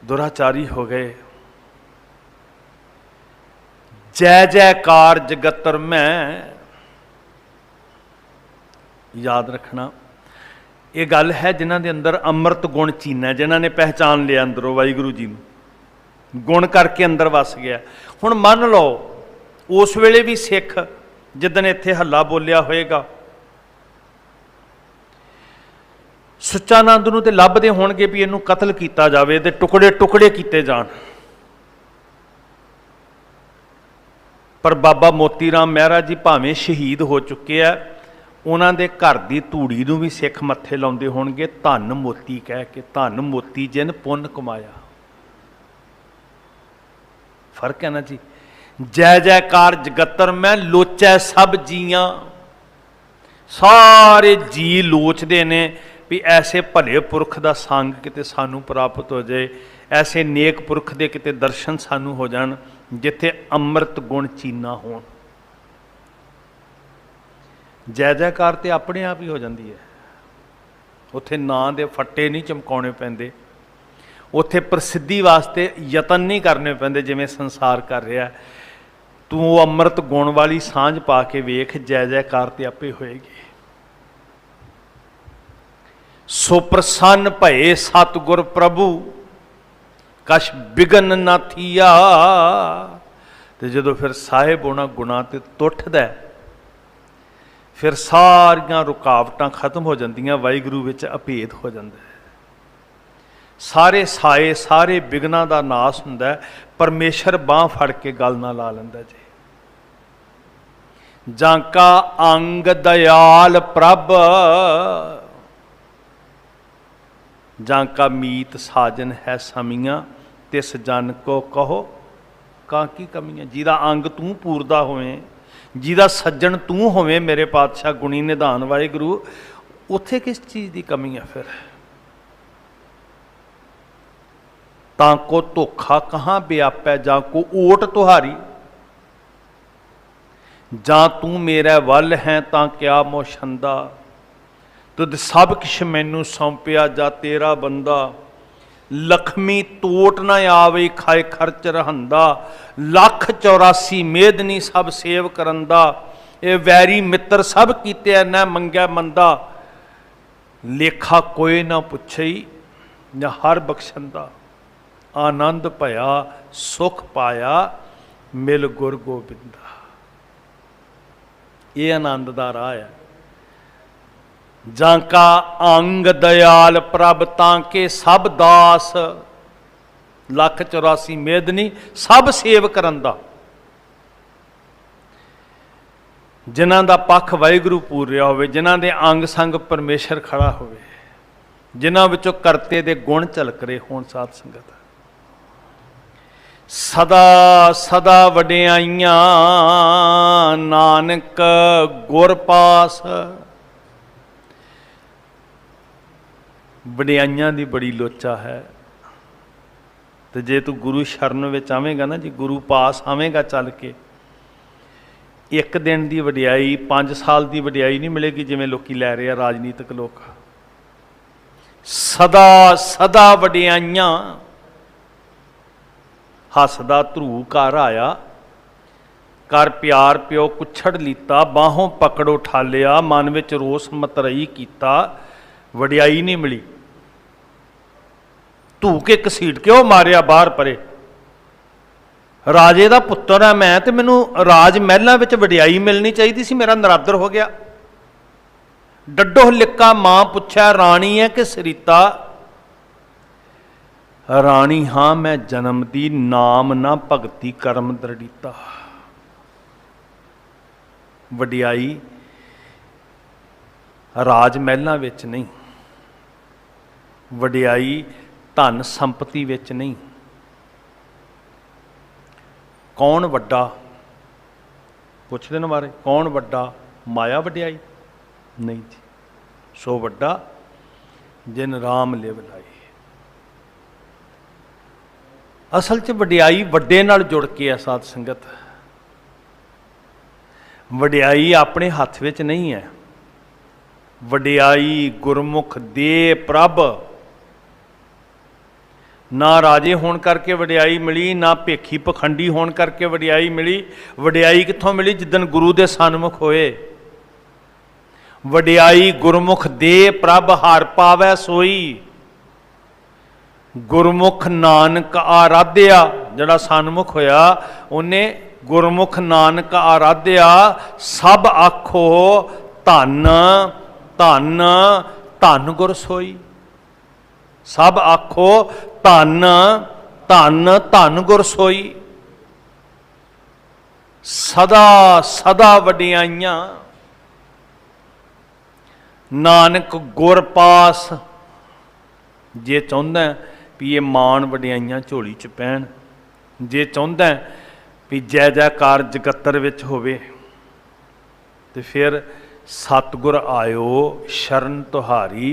दुराचारी हो गए। जय जयकार जगतर में, याद रखना ये गल है जिन्हां दे अंदर अमृत गुण चीना, जिन्हां ने पहचान लिया अंदरों वाहिगुरु जी नूं, गुण करके अंदर वस गया। हुण मन लो उस वेले भी सिख जिदन इत्थे हल्ला बोलिया होएगा, सुच्चानंद नूं ते लभदे होणगे भी इहनूं कतल किया जावे ते टुकड़े टुकड़े किए जाण, पर बाबा मोती राम मेहरा जी भावें शहीद हो चुके हैं, उन्हां दे घर दी धूड़ी नूं भी सिख मत्थे लाउंदे होणगे धन मोती कह के, धन मोती जिन पुन कमाया। फर्क है ना जी। जय जयकार जगतर मैं लोचै सब जियां। सारे जी लोचते ने भी ऐसे भले पुरख का संग किते सानू प्राप्त हो जाए, ऐसे नेक पुरख के किते दर्शन सानू हो जान जिथे अमृत गुण चीना होण। जय जयकार तो अपने आप ही हो जाती है, उत्थे नां दे फट्टे नहीं चमकाने पैंदे, उत्थे प्रसिद्धि वास्ते यतन नहीं करने पैंदे जिवें संसार कर रहा है। तू वो अमृत गुण वाली सांझ पा के वेख, जय जयकार ते आपे होएगी। सो प्रसन्न भये सतगुर प्रभु कछ बिघन ना थिया। तो जो फिर साहिब होना गुणा ते तुठदा, फिर सारियां रुकावटां खत्म हो जांदियां, वाहिगुरू विच अभेद हो जाता है। सारे साए सारे विघनां दा नाश हुंदा है। परमेश्वर बांह फड़ के गल ना ला लैंदा जी। जांका अंग दयाल प्रभ जांका मीत साजन है समियां, तिस जन को कहो काकी कमियां। जिहदा अंग तू पूरदा होवे, जिहदा सज्जन तू होवे मेरे पातशाह गुणी निधान वाहिगुरू, उत्थे किस चीज़ की कमी है फिर। ताको धोखा कहाँ व्यापै जा को ओट तुहारी, जा तू मेरा वल है ता क्या मोशंदा। तुद सब किश मैनू सौंपिया जा तेरा बंदा, लखमी तोट न आवे खाए खर्च रहंदा। लख 84 मेदनी सब सेव करंदा, ये वैरी मित्र सब कीते न मंगै मंदा। लेखा कोई ना पुछई न हर बख्शंदा, आनंद भया सुख पाया मिल गुर गोबिंदा। ये आनंद का राह है। जांका अंग दयाल प्रभ तांके सब दास, लख 84 मेदनी सब सेव करंदा। जिन्हां दा पक्ष वाहिगुरू पूरिया होवे, जिन्हां दे अंग संग परमेश्वर खड़ा होवे, जिन्हां विचों करते दे गुण झलक रहे होण साध संगत। सदा सदा वडियाइयां नानक गुर पास। वडियाइयां दी बड़ी लोचा है। तो जे तू गुरु शरण विच आवेगा ना जी, गुरु पास आवेगा चल के, एक दिन की वडियाई 5 साल की वडियाई नहीं मिलेगी जिवें लोकी लै रहे राजनीतिक लोग। सदा सदा वडियाइयां। हसदा ध्रू घर आया, कर प्यार प्यो कुछड़ लीता। बाहों पकड़ो ठालिया, मन विच रोस मतरई कीता। वडियाई नहीं मिली, धू के घसीट के वो मारिया बाहर परे। राजे का पुत्र है मैं, तो मैनू राज महलों में वडियाई मिलनी चाहिए सी, मेरा नरादर हो गया। डड्डो लिक्का मां पुछया राणी है कि सरीता। राणी हाँ मैं जन्म दी, नाम ना भगती कर्म दृढ़ीता। वडियाई राज महलों विच नहीं, वडियाई धन संपत्ति विच नहीं। कौन वड्डा पुछदे ने मारे, कौन वड्डा माया वडियाई नहीं जी। सो वड्डा जिन राम लिव लाई। असल च वडियाई वड्डे नाल जुड़ के है साध संगत। वडियाई अपने हथ विच नहीं है। वडियाई गुरमुख दे प्रभ। ना राजे होण करके वडियाई मिली, ना भेखी पखंडी होण करके वडियाई मिली। वडियाई कित्थों मिली? जिद्दन गुरु दे सन्मुख होए। वडियाई गुरमुख दे प्रभ हर पावै सोई। गुरमुख नानक आराध्या, जड़ा सन्मुख होया उन्हें गुरमुख नानक आराध्या। सब आखो धन धन धन गुर सोई। सब आखो धन धन धन गुर सोई। सदा सदा वडियाइयां नानक गुर पास। जे चाहुंदा भी ये मान वडियाइयां झोली च पैण, जे चाहुंदा भी जय जयकार जगत्तर विच होवे। ते फिर सतगुर आयो शरण तुहारी,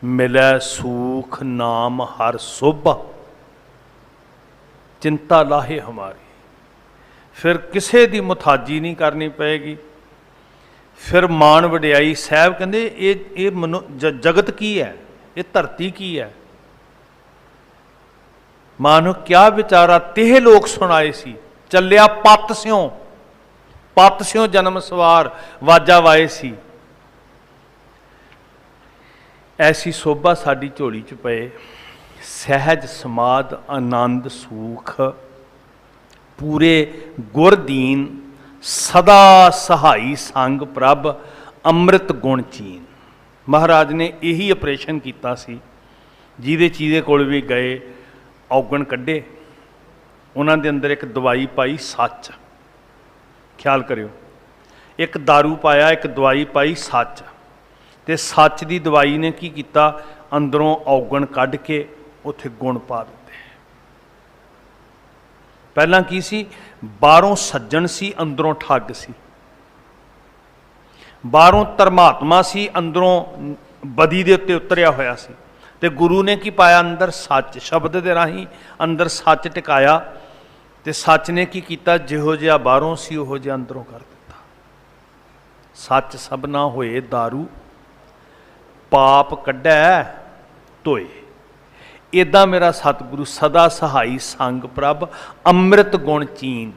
मिलै सूख नाम हर शोभा, चिंता लाहे हमारी। फिर किसी की मुथाजी नहीं करनी पेगी। फिर मान वडियाई साहब कहते ये जगत की है, ये धरती की है। मानो क्या विचारा तेह लोग सुनाए सी, चलिया पत स्यों जन्म सवार वाजा वाए सी। ऐसी शोभा साडी झोली च पए, सहज समाध आनंद सूख, पूरे गुरदीन सदा सहाई संग प्रभ, अमृत गुण चीन। महाराज ने यही ऑपरेशन किया सी, जिहदे चीज़े कोल भी गए औगण कढ़े, उन्होंने अंदर एक दवाई पाई सच। ख्याल करियो, एक दारू पाया, एक दवाई पाई सच। ते सच की दवाई ने की किया, अंदरों औगण कढ़ के उत्थे गुण पा दिते। पहला की सी, बाहरों सज्जन सी, अंदरों ठग सी। बाहरों धर्मात्मा सी, अंदरों बदी दे उत्ते उतरिया होया सी। ते गुरु ने की पाया, अंदर सच, शब्द दे राही अंदर सच टिकाया। ते सच ने की किया, जिहो जिहा बाहरों सी उहो जिहा अंदरों कर दिता। सच सब ना होए दारू, पाप कढ़ै धोए। इदा मेरा सतगुरु सदा सहाई संग प्रभ, अमृत गुण चीन।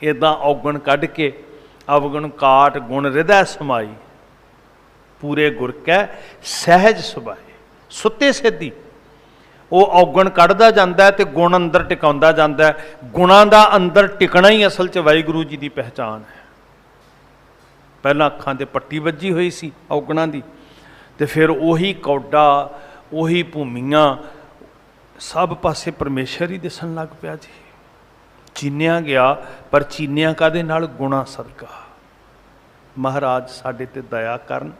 इदा औगण कढ़ के अवगुण काट, गुण हृदय समाई, पूरे गुर कै सहज सुभाए। सुते सिद्धि वो औगण कढ़दा जांदा है ते गुण अंदर टिकाउंदा जांदा है। गुणां दा अंदर टिकना ही असल च वाहिगुरू जी की पहचान है। पहला अखां ते पट्टी वजी हुई सी औगणां दी, ते फिर उही कौडा, उही भूमियां, सब पासे परमेश्वर ही दिसन लग पिया जी। चीनिया गया, पर चीनिया कादे नाल? गुणा सदका। महाराज साडे ते दया करन,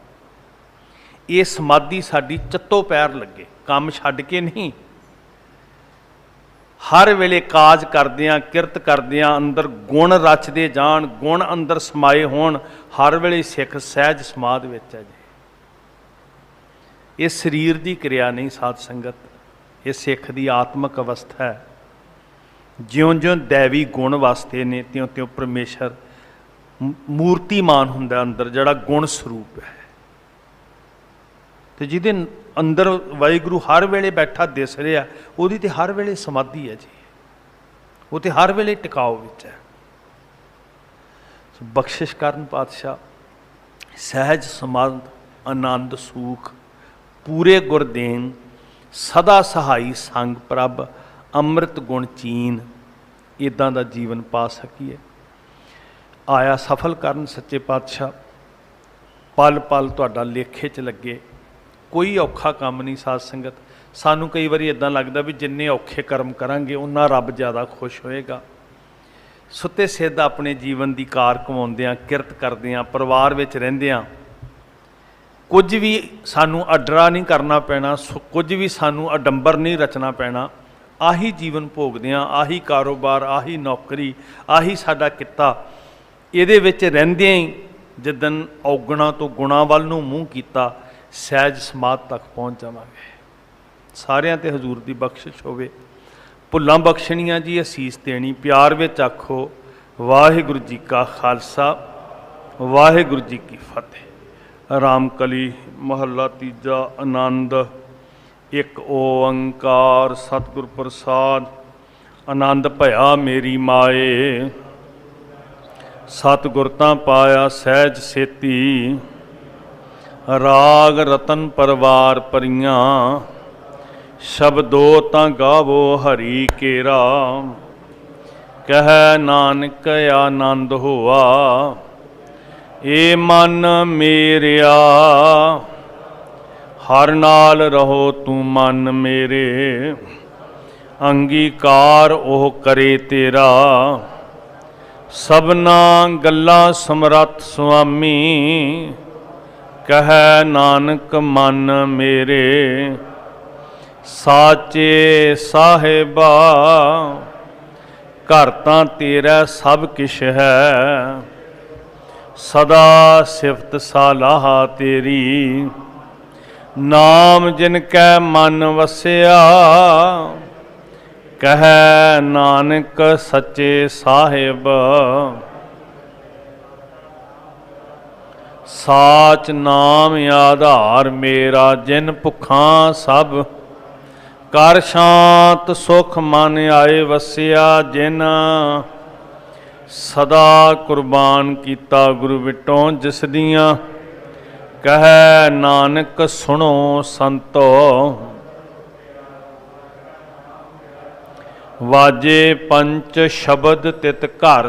ये समाधि साडी चत्तो पैर लगे, काम छड्ड के नहीं। हर वेले काज करदियां, किरत करदियां अंदर गुण रचदे जाण, गुण अंदर समाए होण। हर वेले सिख सहज समाध विच है जी। ये शरीर की क्रिया नहीं साध संगत, ये सिख की आत्मक अवस्था है। ज्यों ज्यों दैवी गुण वास्ते ने, त्यों त्यों परमेश्वर मूर्तिमान हुंदा अंदर, जिहड़ा गुण स्वरूप है। तो जिहदे अंदर वाहिगुरू हर वेले बैठा दिस रहा, उहदी ते हर वेले समाधि है जी, वो तो हर वेले टिकाव विच है। बख्शिश करन पातशाह, सहज समाध आनंद सूख, पूरे गुरदेन सदा सहाई संग प्रभ, अमृत गुण चीन। इदां दा जीवन पा सकीए। आया सफल करन सच्चे पातशाह, पल पल तुहाडा लेखे च लगे। कोई औखा काम नहीं साध संगत। सानू कई बारी इदां लगदा भी जिन्ने औखे कर्म करांगे उन्ना रब ज़्यादा खुश होएगा। सुते सिद्ध अपने जीवन की कार कमाउंदियां, किरत करदियां, परिवार विच रहिंदियां, कुछ भी सानू अडरा नहीं करना पैना, कुछ भी सानू अडंबर नहीं रचना पैना। आही जीवन भोगदियां, आही कारोबार, आही नौकरी, आही साडा कित्ता, इहदे विच रहिंदियां ही जिदन औगणा तो गुणा वल नूं मूँह कीता, सहज समाध तक पहुँच जावांगे। सारियां ते हजूर की बख्शिश होवे। भुल्लां बख्शणियां जी, असीस देनी, प्यार विच आखो वाहिगुरू जी का खालसा, वाहिगुरू जी की फतेह। रामकली महला तीजा। आनंद एक ओंकार सतगुर प्रसाद। आनंद भया मेरी माए, सतगुर तां पाया सहज सेती। राग रतन परवार परियां, शब्दो तां गावो हरि केरा। कह नानक आनंद होआ, ए मन मेरिया। हर नाल रहो तू मन मेरे, अंगीकार ओह करे तेरा। सबना गल्लां समरथ स्वामी, कह नानक मन मेरे। साचे साहिबा घर तां तेरा सब किश है, सदा सिफत सलाह तेरी। नाम जिनकै मन वसिया, कह नानक सच्चे साहिब। साच नाम आधार मेरा, जिन भुखां सब कर शांत सुख मन आए वसिया। जिन सदा कुर्बान कीता गुरु विटों, जिस दियां कह नानक सुनो संतो। वाजे पंच शब्द तित घर